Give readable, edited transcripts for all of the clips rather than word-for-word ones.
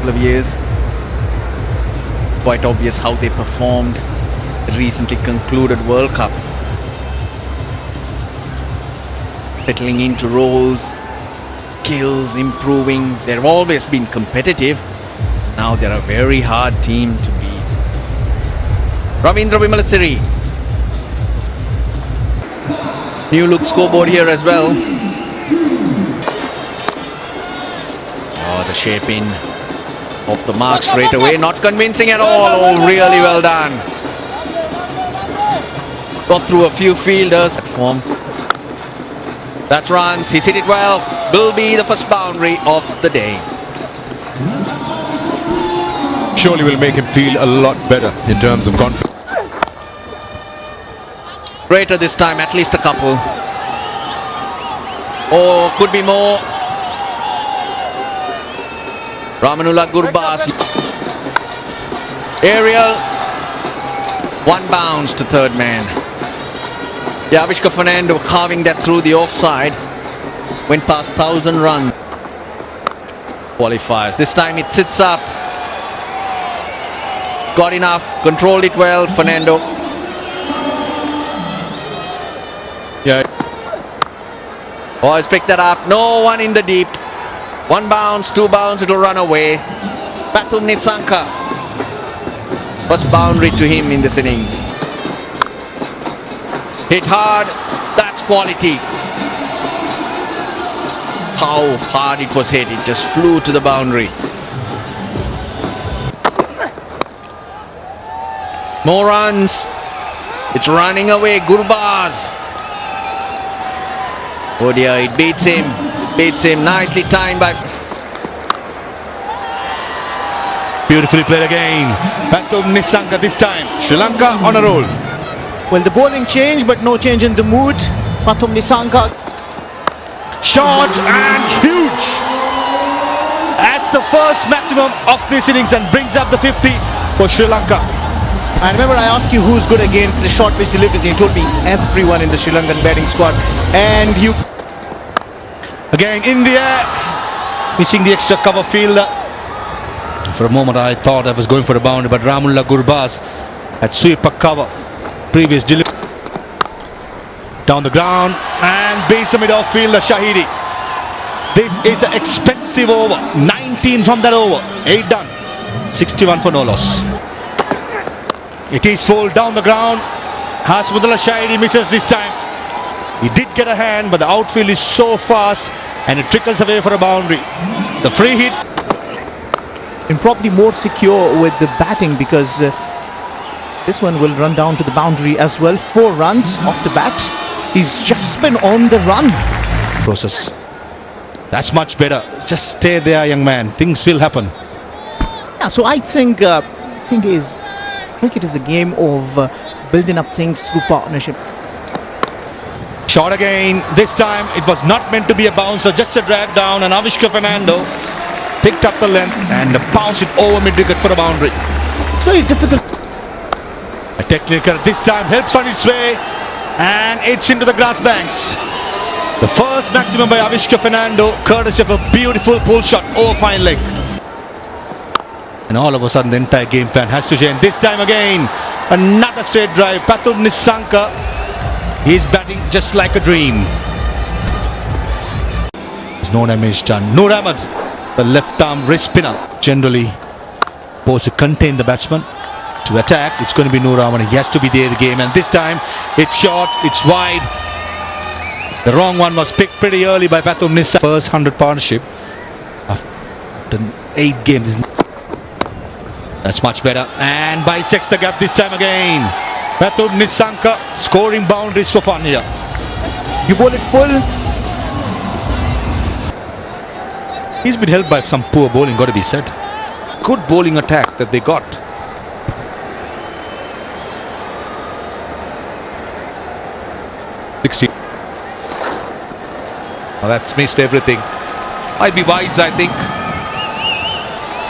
couple of years. Quite obvious how they performed the recently concluded World Cup. Settling into roles, skills improving. They've always been competitive. Now they're a very hard team to beat. Ravindra Vimalasiri. New look scoreboard here as well. Oh, the shaping of the mark straight away. Not convincing at all. Oh, really well done. Got through a few fielders at form. That runs. He's hit it well. Will be the first boundary of the day. Surely will make him feel a lot better in terms of confidence. Greater this time, at least a couple. Oh, could be more. Ramanullah Gurbaz. Aerial. One bounce to third man. Yeah, Avishka Fernando carving that through the offside. Went past 1,000 runs. Qualifiers. This time it sits up. Got enough. Controlled it well, Fernando. Yeah. Oh, he's picked that up. No one in the deep. One bounce, two bounce, it'll run away. Pathum Nisanka. First boundary to him in this innings. Hit hard. That's quality. How hard it was hit. It just flew to the boundary. More runs. It's running away. Gurbaz. ODI, it beats him. Beats him. Nicely timed by... Beautifully played again. Pathum Nisanka this time. Sri Lanka on a roll. Well, the bowling changed, but no change in the mood. Pathum Nisanka. Short and huge. That's the first maximum of this innings and brings up the 50 for Sri Lanka. I remember I asked you who's good against the short pitch deliveries. You told me everyone in the Sri Lankan batting squad. And you... Again in the air. Missing the extra cover fielder. For a moment I thought I was going for a boundary, but Ramanullah Gurbaz had sweeper cover. Previous delivery. Down the ground and base the mid-off fielder Shahidi. This is an expensive over. 19 from that over. 8 done. 61 for no loss. It is full down the ground. Hasmudullah Shahidi misses this time. He did get a hand, but the outfield is so fast and it trickles away for a boundary. The free hit. And probably more secure with the batting because this one will run down to the boundary as well. 4 runs off the bat. He's just been on the run. Process. That's much better. Just stay there, young man. Things will happen. Yeah, so I think cricket is a game of building up things through partnership. Shot again. This time it was not meant to be a bouncer, just a drag down, and Avishka Fernando picked up the length and bounced it over mid-wicket for a boundary. It's very difficult. A technical this time helps on its way and it's into the grass banks. The first maximum by Avishka Fernando, courtesy of a beautiful pull shot over fine leg. And all of a sudden the entire game plan has to change. This time again, another straight drive. Pathum Nisanka, he's batting just like a dream. There's no damage done. Noor Ahmed, the left arm wrist spinner. Generally, both to contain the batsman. To attack, it's going to be Noor Ahmed. He has to be there the game. And this time, it's short, it's wide. The wrong one was picked pretty early by Pathum Nisanka. First 100 partnership after 8 games. That's much better. And bisects the gap this time again. Pathum Nisanka scoring boundaries for fun here. You bowl it full. He's been helped by some poor bowling, got to be said. Good bowling attack that they got. 60. Well, that's missed everything. Might be wides, I think.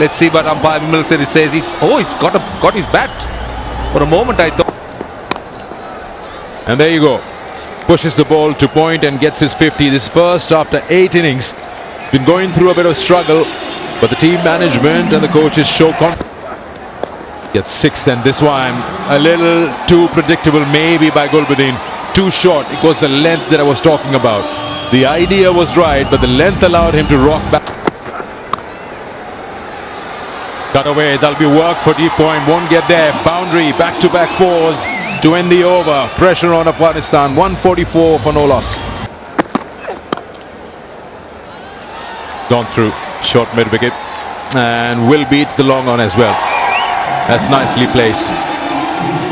Let's see, but umpire Vimalasiri says it's got his bat. For a moment I thought. And there you go. Pushes the ball to point and gets his 50. This first after 8 innings. He's been going through a bit of struggle. But the team management and the coaches show confidence. Gets sixth, and this one a little too predictable maybe by Gulbuddin. Too short. It was the length that I was talking about. The idea was right, but the length allowed him to rock back. Cut away. That'll be work for deep point. Won't get there. Boundary. Back-to-back fours to end the over. Pressure on Afghanistan. 144 for no loss. Gone through. Short mid-wicket. And will beat the long on as well. That's nicely placed.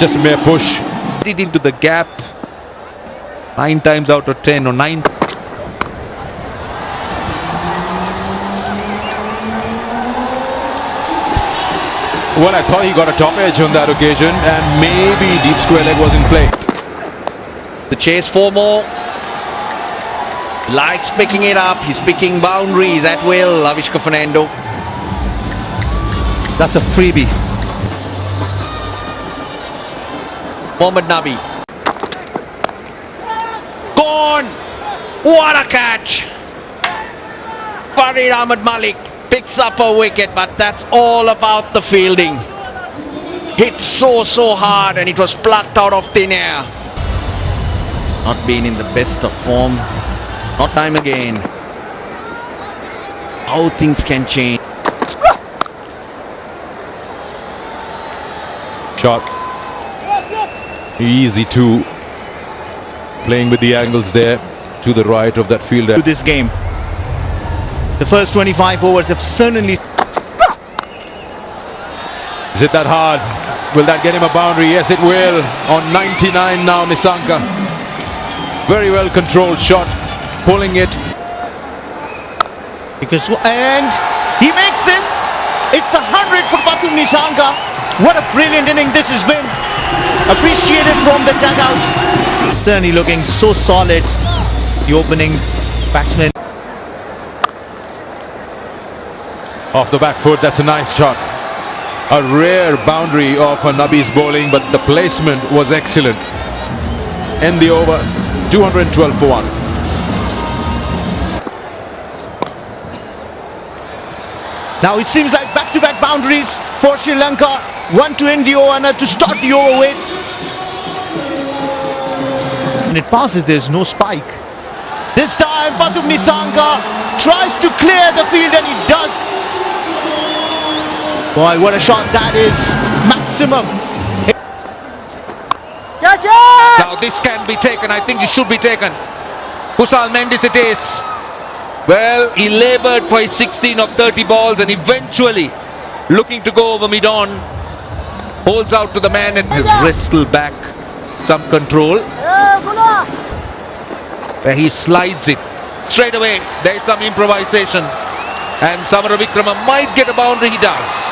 Just a mere push. It into the gap 9 times out of 10 or 9. Well, I thought he got a top edge on that occasion, and maybe deep square leg was in play. The chase for more. Likes picking it up. He's picking boundaries at will. Avishka Fernando. That's a freebie. Mohammad Nabi. Gone! What a catch! Farid Ahmed Malik picks up a wicket, but that's all about the fielding. Hit so hard, and it was plucked out of thin air. Not been in the best of form. Not time again. How things can change. Shot. Easy too. Playing with the angles there to the right of that fielder. To this game. The first 25 overs have certainly... Is it that hard? Will that get him a boundary? Yes, it will. On 99 now, Nisanka. Very well controlled shot. Pulling it. And he makes this. It's 100 for Patum Nisanka. What a brilliant inning this has been. Appreciated from the dugout. Certainly looking so solid. The opening batsman. Off the back foot, that's a nice shot. A rare boundary of Nabi's bowling, but the placement was excellent. End the over, 212 for 1. Now it seems like back-to-back boundaries for Sri Lanka. One to end the over, another to start the over with. And it passes, there's no spike. This time Patum Nisanka tries to clear the field, and he does. Boy, what a shot that is. Maximum. Now this can be taken. I think it should be taken. Kusal Mendes it is. Well, he laboured for his 16 of 30 balls, and eventually looking to go over mid-on. Holds out to the man and his wrestle back. Some control. Where he slides it. Straight away, there is some improvisation. And Samara Vikrama might get a boundary. He does.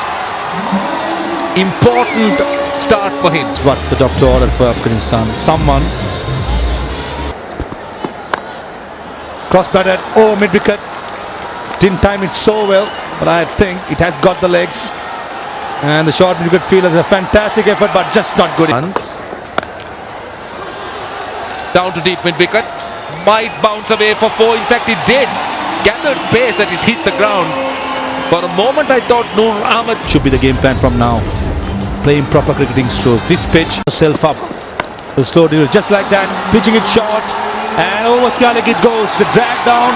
Important start for him. What the doctor ordered for Afghanistan. Someone cross-batted. Oh, mid-wicket. Didn't time it so well, but I think it has got the legs. And the short mid-wicket fielder is a fantastic effort, but just not good. Down to deep mid-wicket. Might bounce away for 4. In fact, it did. Gathered pace and it hit the ground. For a moment, I thought Noor Ahmed Should be the game plan from now. Playing proper cricketing strokes. This pitch, self up. The slow deal, just like that. Pitching it short. And over Skalik it goes. The drag down.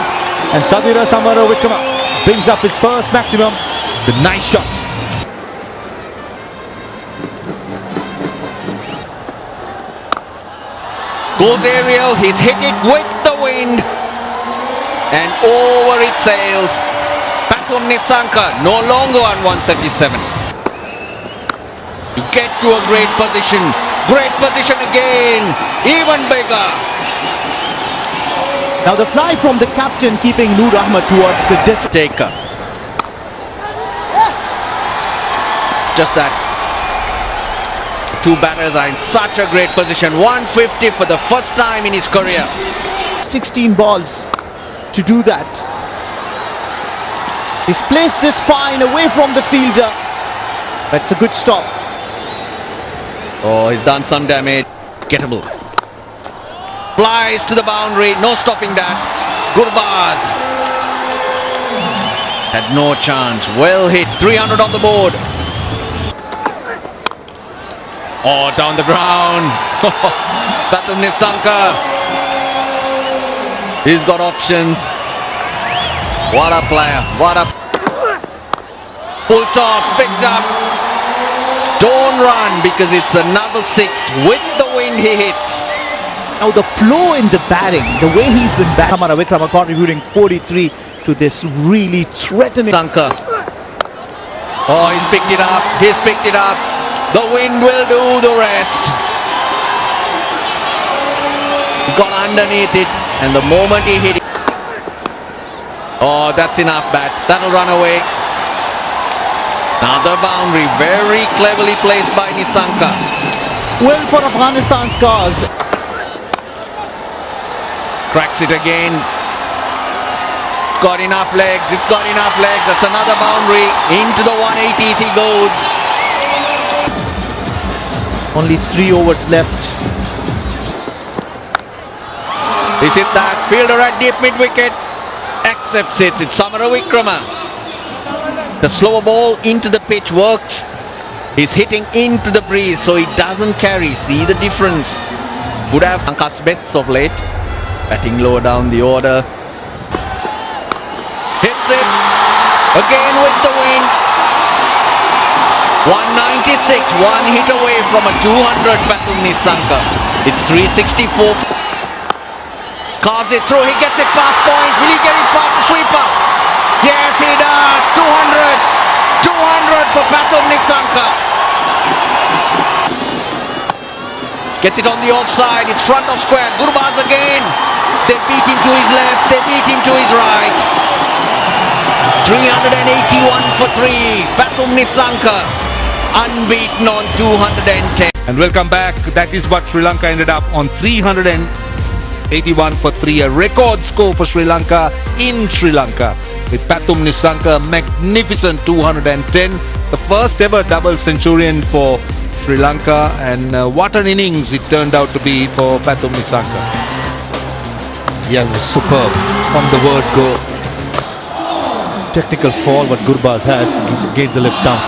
And Sadira Samara Vikrama brings up its first maximum. The nice shot. Goes aerial, he's hit it with the wind, and over it sails. Patum Nisanka no longer on 137. You get to a great position again, even bigger. Now the fly from the captain keeping Noor Ahmed towards the Taker. Just that. Two batters are in such a great position. 150 for the first time in his career. 16 balls to do that. He's placed this fine away from the fielder. That's a good stop. Oh, he's done some damage. Gettable. Flies to the boundary. No stopping that. Gurbaz. Had no chance. Well hit. 300 on the board. Oh, down the ground. Pathum Nissanka. He's got options. What a player. What a... Full toss. Picked up. Don't run because it's another 6. With the wind he hits. Now the flow in the batting, the way he's been batting, Vikrama contributing 43 to this really threatening. Sanka. Oh, he's picked it up. He's picked it up. The wind will do the rest. Got underneath it, and the moment he hit it. Oh, that's enough bat. That'll run away. Another boundary, very cleverly placed by Nissanka. Well for Afghanistan's cause. Cracks it again. It's got enough legs. It's got enough legs. That's another boundary. Into the 180s he goes. Only 3 overs left. Is it that? Fielder at deep mid-wicket. Accepts it. It's Samara Vikrama. The slower ball into the pitch works. He's hitting into the breeze, so he doesn't carry. See the difference. Would have Lanka's best of late. Batting lower down the order. Hits it. Again with the wind. 196. One hit away from a 200 Pathum Nissanka. It's 364. Cards it through. He gets it past point. Will he get it past the sweeper? Yes, he does. 200. 200 for Pathum Nissanka. Gets it on the offside. It's front of square. Gurbaz again. They beat him to his left. They beat him to his right. 381 for 3. Pathum Nissanka unbeaten on 210. And welcome back. That is what Sri Lanka ended up on, 381 for 3. A record score for Sri Lanka in Sri Lanka. With Pathum Nissanka, magnificent 210. The first ever double centurion for Sri Lanka. And what an innings it turned out to be for Pathum Nissanka. Yes, it was superb from the word go. Technical fall what Gurbaz has, gains the left down.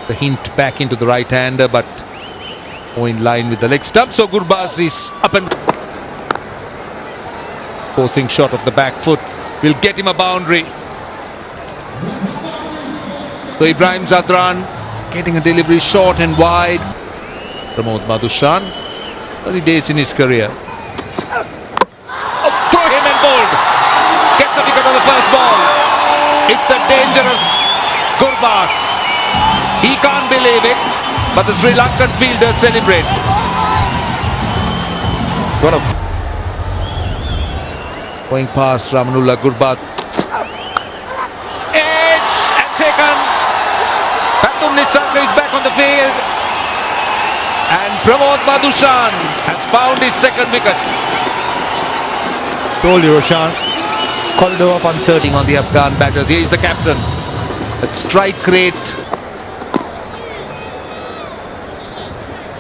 The hint back into the right-hander, but more in line with the leg stump. So Gurbaz is up and forcing shot of the back foot. Will get him a boundary. So Ibrahim Zadran getting a delivery short and wide. Pramod Madhushan, early days in his career. Throw him and bowled. Get the wicket on the first ball. It's the dangerous Gurbaz. He can't believe it, but the Sri Lankan fielders celebrate. What a Going past Ramanullah Gurbaz. Edge and taken. Pathum Nissanka is back on the field. And Pramod Madhushan has found his second wicket. Told you, Roshan. Corridor of uncertainty. On the Afghan batters. Here is the captain. That strike rate.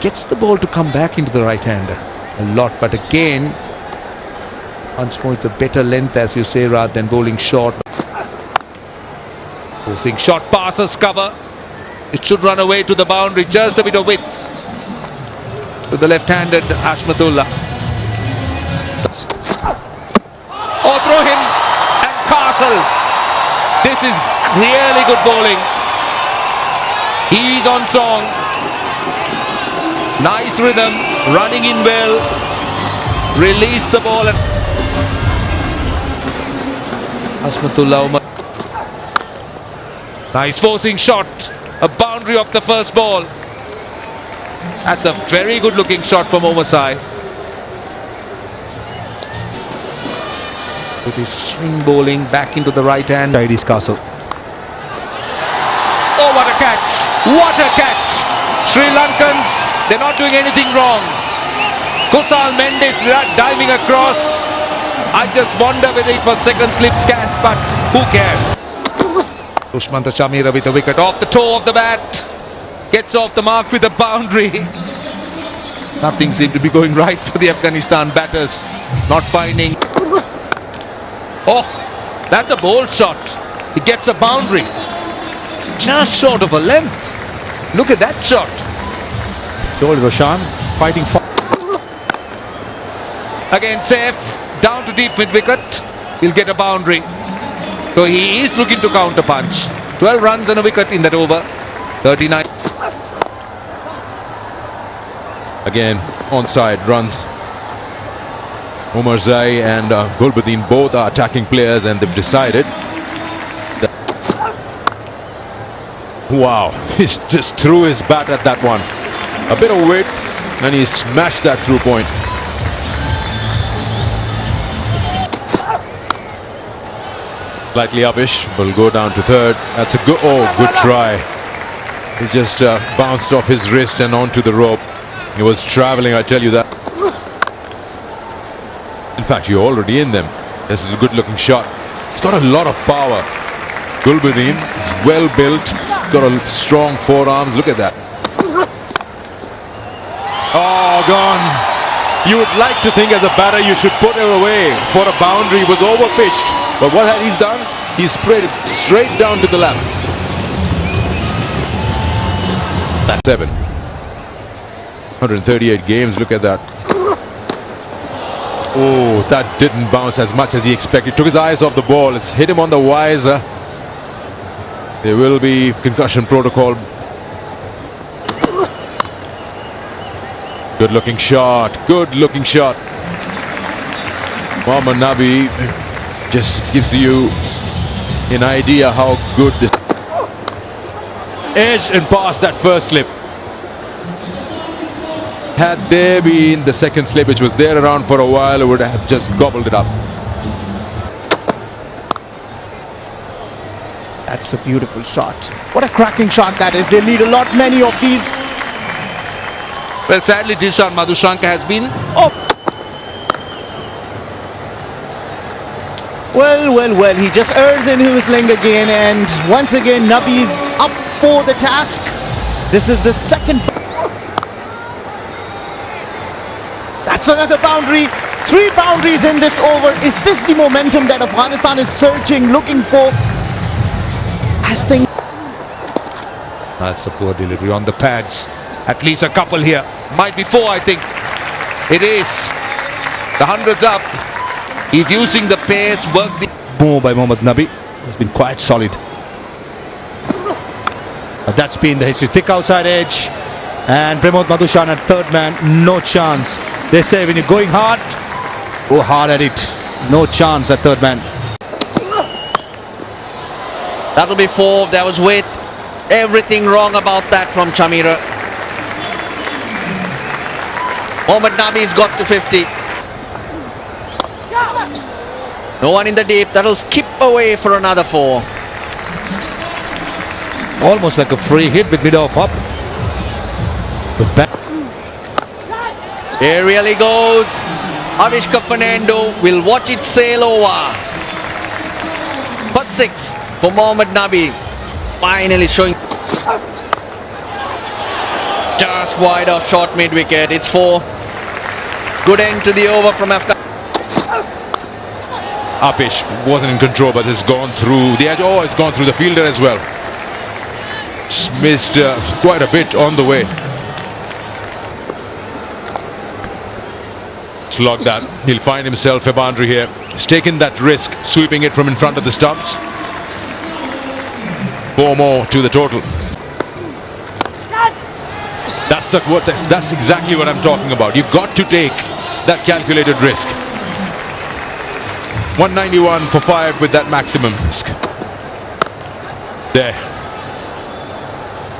Gets the ball to come back into the right-hander a lot, but again, once more it's a better length, as you say, rather than bowling short. Forcing short passes cover. It should run away to the boundary, just a bit of width to the left-handed Ashmatullah. Oh, throw him and Castle. This is really good bowling. He's on song. Nice rhythm, running in well. Release the ball and Ashmatullah Umar. Nice forcing shot. A boundary of the first ball. That's a very good looking shot from Omasai. With his swing bowling back into the right hand. Tidy's Castle. Oh, what a catch! What a catch! Sri Lankans, they're not doing anything wrong. Kusal Mendes diving across. I just wonder whether it was second slip scan, but who cares? Dushmanta Shamira with a wicket off the toe of the bat. Gets off the mark with a boundary. Nothing seemed to be going right for the Afghanistan batters. Not finding. Oh, That's a bold shot. He gets a boundary. Just short of a length. Look at that shot. Told Roshan, fighting for. Again safe. Down to deep mid-wicket. He'll get a boundary. So he is looking to counter-punch. 12 runs and a wicket in that over. 39. Again, onside runs. Umar Zai and Gulbuddin both are attacking players, and they've decided that. Wow, he just threw his bat at that one. A bit of weight, and he smashed that through point. Slightly upish, will go down to third. That's a good try. He just bounced off his wrist and onto the rope. He was traveling, I tell you that. In fact, you're already in them. This is a good-looking shot. It's got a lot of power. Gulbuddin is well built. He's got a strong forearms. Look at that. Oh, gone. You would like to think as a batter you should put it away for a boundary. It was over-pitched. But what had he done? He sprayed it straight down to the lap. That's 7. 138 games. Look at that. Oh, that didn't bounce as much as he expected. Took his eyes off the ball. It's hit him on the visor. There will be concussion protocol. Good looking shot. Good looking shot. Mohammad Nabi just gives you an idea how good this edge and past that first slip. Had there been the second slip, which was there around for a while, it would have just gobbled it up. That's a beautiful shot. What a cracking shot that is. They need a lot many of these. Well, sadly, Dilshan Madhushanka has been off. Well, he just errs in his ling again, and once again Nabi's up for the task. This is the second. That's another boundary. 3 boundaries in this over. Is this the momentum that Afghanistan is searching, looking for? As things. That's a poor delivery on the pads. At least a couple here. Might be 4, I think. It is. The 100's up. He's using the pace, work the... More by Mohammad Nabi. Has been quite solid. But that's been the history. Thick outside edge. And Pramod Madhushan at third man. No chance. They say when you're going hard, go hard at it. No chance at third man. That'll be 4. There was weight. Everything wrong about that from Chamira. Mohammad Nabi's got to 50. No one in the deep. That'll skip away for another 4. Almost like a free hit with mid-off up. With back. Here really goes. Avishka Fernando will watch it sail over. For 6 for Mohammad Nabi. Finally showing. Just wide of short mid-wicket. It's 4. Good end to the over from Afghanistan. Apish wasn't in control, but has gone through the edge. Oh, it's gone through the fielder as well. Missed quite a bit on the way. Slog that. He'll find himself a boundary here. He's taken that risk, sweeping it from in front of the stumps. 4 more to the total. That's exactly what I'm talking about. You've got to take that calculated risk. 191 for 5 with that maximum risk. There.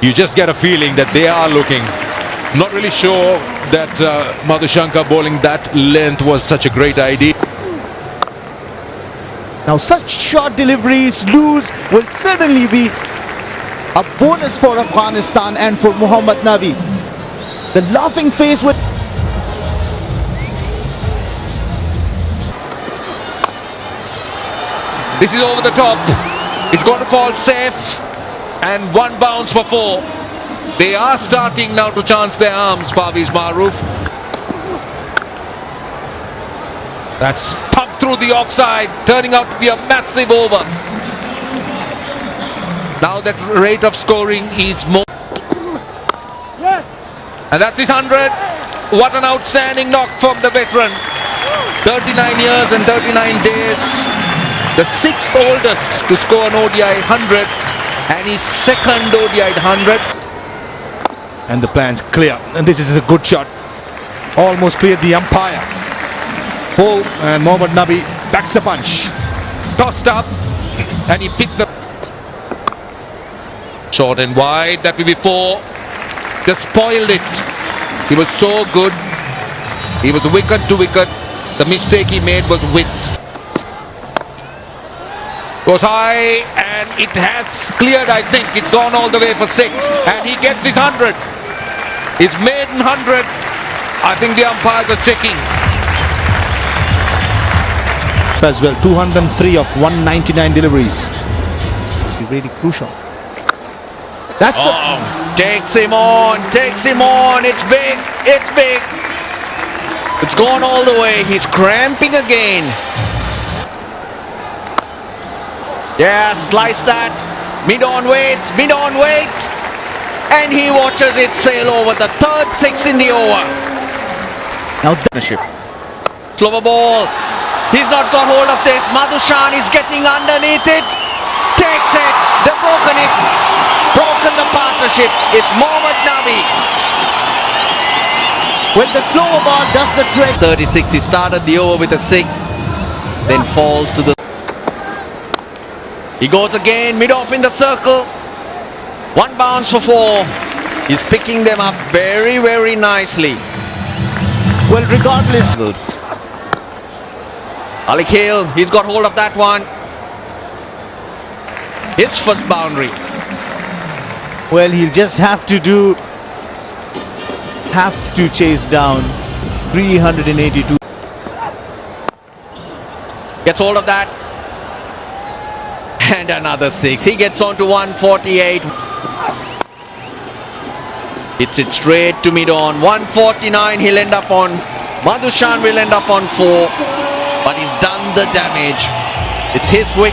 You just get a feeling that they are looking. Not really sure that Madhushanka bowling that length was such a great idea. Now such short deliveries loose will certainly be a bonus for Afghanistan and for Mohammad Nabi. The laughing face with... This is over the top. It's going to fall safe. And 1 bounce for 4. They are starting now to chance their arms, Parvez Maroof. That's pumped through through the offside, turning out to be a massive over. Now that rate of scoring is more. And that's his 100. What an outstanding knock from the veteran. 39 years and 39 days. The 6th oldest to score an ODI 100 and his 2nd ODI 100. And the plan's clear. And this is a good shot. Almost cleared the umpire. Hole, and Mohammad Nabi backs the punch. Tossed up and he picked the short and wide. That will be 4. Just spoiled it. He was so good. He was wicket to wicket. The mistake he made was width. Goes high and it has cleared, I think. It's gone all the way for 6 and he gets his 100. His maiden 100. I think the umpires are checking. As well, 203 of 199 deliveries. Really crucial. That's Takes him on, it's big, it's gone all the way, he's cramping again. Yeah, slice that, mid-on waits, and he watches it sail over, the 3rd 6 in the over. now. Slower ball, he's not got hold of this, Madhushan is getting underneath it, takes it, they've broken the partnership, it's Mohammad Nabi. Well, the slower ball does the trick. 36, he started the over with a 6, then falls to the... He goes again, mid-off in the circle, 1 bounce for 4, he's picking them up very, very nicely. Well, regardless. Good. Ali Kale, he's got hold of that one. His first boundary. Well, he'll just have to chase down 382. Gets hold of that. And another 6. He gets on to 148. Hits it straight to mid-on. 149 he'll end up on. Madhushan will end up on 4. But he's done the damage. It's his wicket.